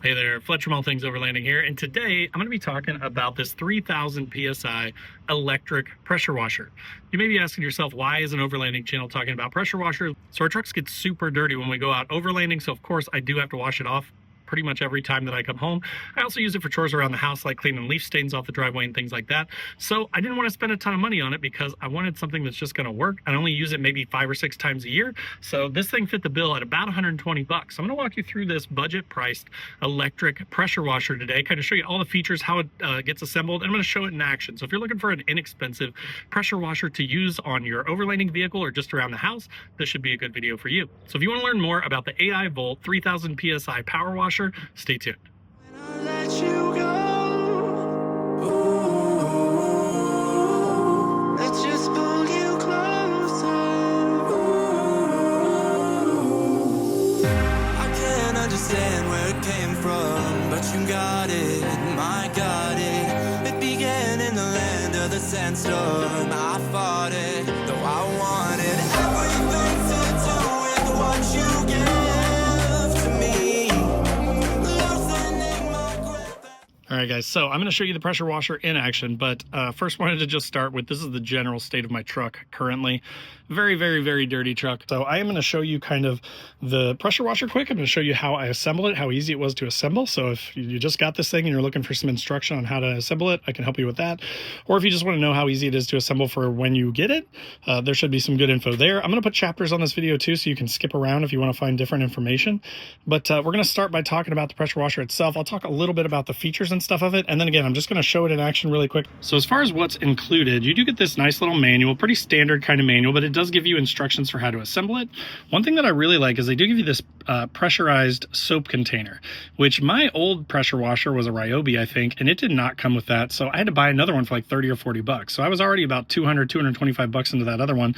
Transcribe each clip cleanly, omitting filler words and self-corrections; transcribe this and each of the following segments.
Hey there, Fletcher from All Things Overlanding here, and today I'm going to be talking about this 3000 PSI electric pressure washer. You may be asking yourself, why is an overlanding channel talking about pressure washers? So our trucks get super dirty when we go out overlanding, so of course I do have to wash it off pretty much every time that I come home. I also use it for chores around the house, like cleaning leaf stains off the driveway and things like that. So I didn't want to spend a ton of money on it because I wanted something that's just going to work. I only use it maybe 5 or 6 times a year. So this thing fit the bill at about 120 bucks. I'm going to walk you through this budget priced electric pressure washer today, kind of show you all the features, how it gets assembled, and I'm going to show it in action. So if you're looking for an inexpensive pressure washer to use on your overlanding vehicle or just around the house, this should be a good video for you. So if you want to learn more about the AI Volt 3000 PSI power washer, stay tuned. Understand where it came from, but you got it, my got it. It began in the land of the sandstorm. I fought it, though I wanted everything to do with what you gave to me. Loosening my grip. All right, guys, so I'm going to show you the pressure washer in action, but first wanted to just start with, this is the general state of my truck currently. Very, very, very dirty truck. So I am going to show you kind of the pressure washer quick. I'm going to show you how I assembled it, how easy it was to assemble. So if you just got this thing and you're looking for some instruction on how to assemble it, I can help you with that. Or if you just want to know how easy it is to assemble for when you get it, there should be some good info there. I'm going to put chapters on this video too, so you can skip around if you want to find different information. But we're going to start by talking about the pressure washer itself. I'll talk a little bit about the features and stuff of it. And then again, I'm just going to show it in action really quick. So as far as what's included, you do get this nice little manual, pretty standard kind of manual, but it does give you instructions for how to assemble it. One thing that I really like is they do give you this pressurized soap container, which my old pressure washer was a Ryobi, I think, and it did not come with that. So I had to buy another one for like 30 or 40 bucks. So I was already about 225 bucks into that other one.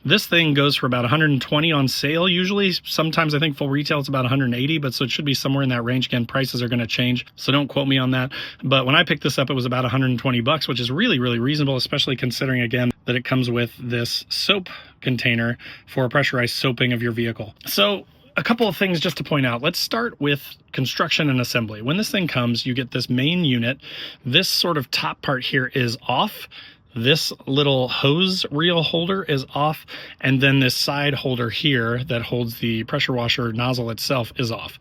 This thing goes for about 120 on sale usually. Sometimes I think full retail it's about 180, but so it should be somewhere in that range. Again, prices are going to change, so don't quote me on that. But when I picked this up, it was about 120 bucks, which is really, really reasonable, especially considering, again, that it comes with this soap container for pressurized soaping of your vehicle. So a couple of things just to point out. Let's start with construction and assembly. When this thing comes, you get this main unit. This sort of top part here is off. This little hose reel holder is off, and then this side holder here that holds the pressure washer nozzle itself is off.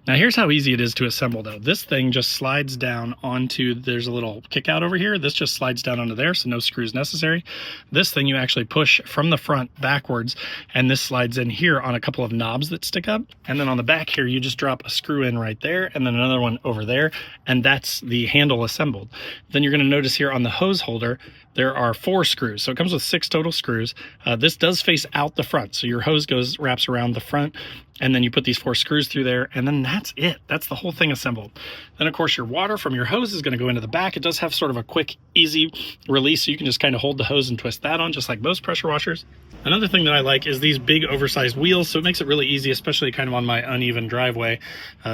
Now here's how easy it is to assemble though. This thing just slides down onto, there's a little kick out over here. This just slides down onto there, so no screws necessary. This thing you actually push from the front backwards, and this slides in here on a couple of knobs that stick up. And then on the back here, you just drop a screw in right there, and then another one over there, and that's the handle assembled. Then you're gonna notice here on the hose holder, there are 4 screws. So it comes with 6 total screws. This does face out the front. So your hose wraps around the front, and then you put these 4 screws through there, and then that's it. That's the whole thing assembled. Then of course your water from your hose is gonna go into the back. It does have sort of a quick, easy release, so you can just kind of hold the hose and twist that on, just like most pressure washers. Another thing that I like is these big oversized wheels, so it makes it really easy, especially kind of on my uneven driveway,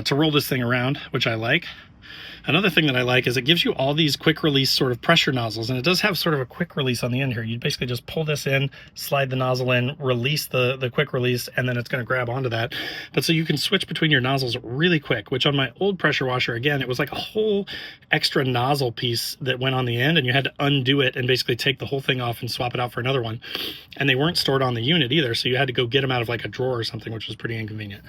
to roll this thing around, which I like. Another thing that I like is it gives you all these quick release sort of pressure nozzles, and it does have sort of a quick release on the end here. You basically just pull this in, slide the nozzle in, release the quick release, and then it's going to grab onto that. But so you can switch between your nozzles really quick, which on my old pressure washer, again, it was like a whole extra nozzle piece that went on the end, and you had to undo it and basically take the whole thing off and swap it out for another one. And they weren't stored on the unit either, so you had to go get them out of like a drawer or something, which was pretty inconvenient.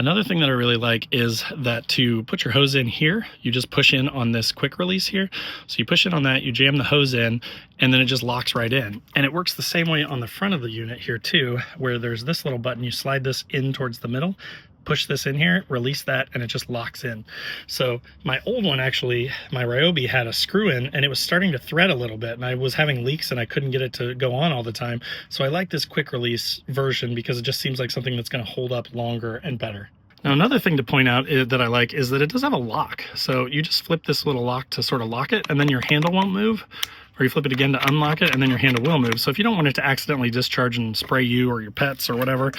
Another thing that I really like is that to put your hose in here, you just push in on this quick release here. So you push in on that, you jam the hose in, and then it just locks right in. And it works the same way on the front of the unit here too, where there's this little button. You slide this in towards the middle, push this in here, release that, and it just locks in. So my old one, actually, my Ryobi had a screw in, and it was starting to thread a little bit, and I was having leaks and I couldn't get it to go on all the time. So I like this quick release version because it just seems like something that's going to hold up longer and better. Now another thing to point out that I like is that it does have a lock. So you just flip this little lock to sort of lock it, and then your handle won't move. Or you flip it again to unlock it, and then your handle will move. So if you don't want it to accidentally discharge and spray you or your pets or whatever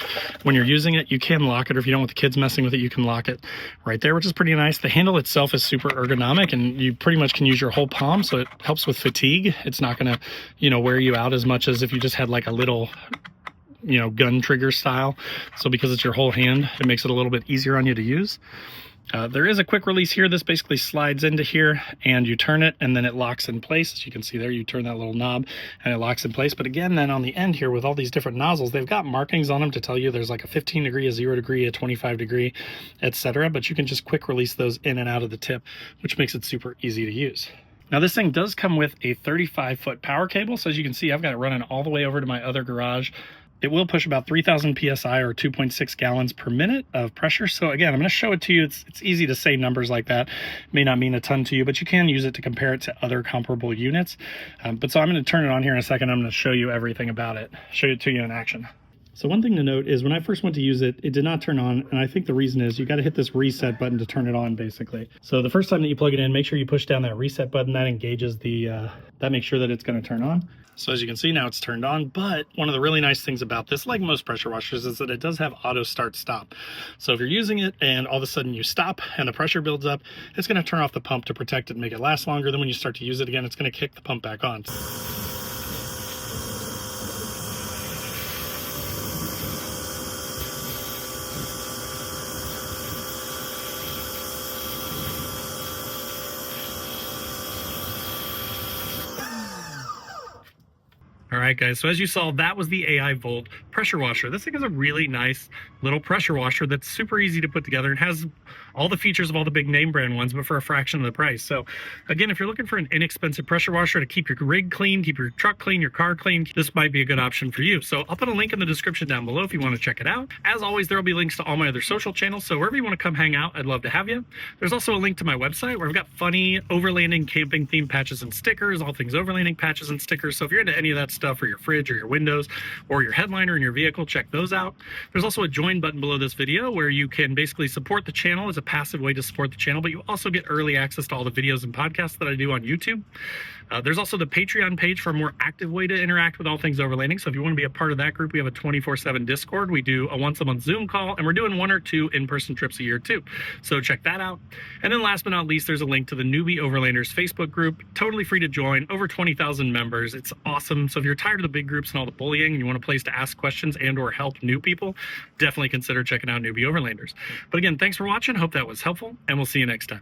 when you're using it, you can lock it. Or if you don't want the kids messing with it, you can lock it right there, which is pretty nice. The handle itself is super ergonomic, and you pretty much can use your whole palm, so it helps with fatigue. It's not gonna, wear you out as much as if you just had like a little gun trigger style. So because it's your whole hand, it makes it a little bit easier on you to use. There is a quick release here. This basically slides into here and you turn it and then it locks in place. As you can see there, you turn that little knob and it locks in place. But again, then on the end here with all these different nozzles, they've got markings on them to tell you there's like a 15 degree, a 0 degree, a 25 degree, etc. But you can just quick release those in and out of the tip, which makes it super easy to use. Now this thing does come with a 35-foot power cable. So as you can see, I've got it running all the way over to my other garage. It will push about 3,000 PSI or 2.6 gallons per minute of pressure. So again, I'm going to show it to you. It's easy to say numbers like that. It may not mean a ton to you, but you can use it to compare it to other comparable units. So I'm going to turn it on here in a second. I'm going to show you everything about it, show it to you in action. So one thing to note is when I first went to use it, it did not turn on. And I think the reason is you got to hit this reset button to turn it on basically. So the first time that you plug it in, make sure you push down that reset button. That engages the, that makes sure that it's going to turn on. So as you can see now it's turned on, but one of the really nice things about this, like most pressure washers, is that it does have auto start stop. So if you're using it and all of a sudden you stop and the pressure builds up, it's going to turn off the pump to protect it and make it last longer. Then when you start to use it again, it's going to kick the pump back on. All right, guys, so as you saw, that was the AI Volt pressure washer. This thing is a really nice little pressure washer that's super easy to put together and has all the features of all the big name brand ones, but for a fraction of the price. So again, if you're looking for an inexpensive pressure washer to keep your rig clean, keep your truck clean, your car clean, this might be a good option for you. So I'll put a link in the description down below if you want to check it out. As always, there will be links to all my other social channels, so wherever you want to come hang out, I'd love to have you. There's also a link to my website where I've got funny overlanding camping themed patches and stickers, all things overlanding patches and stickers. So if you're into any of that stuff for your fridge or your windows or your headliner in your vehicle, check those out. There's also a join button below this video where you can basically support the channel as a passive way to support the channel, but you also get early access to all the videos and podcasts that I do on YouTube. There's also the Patreon page for a more active way to interact with all things overlanding. So if you want to be a part of that group, we have a 24/7 Discord. We do a once-a-month Zoom call, and we're doing 1 or 2 in-person trips a year too. So check that out. And then last but not least, there's a link to the Newbie Overlanders Facebook group. Totally free to join, over 20,000 members. It's awesome. So if you're tired of the big groups and all the bullying and you want a place to ask questions and or help new people, definitely consider checking out Newbie Overlanders. But again, thanks for watching. Hope that was helpful, and we'll see you next time.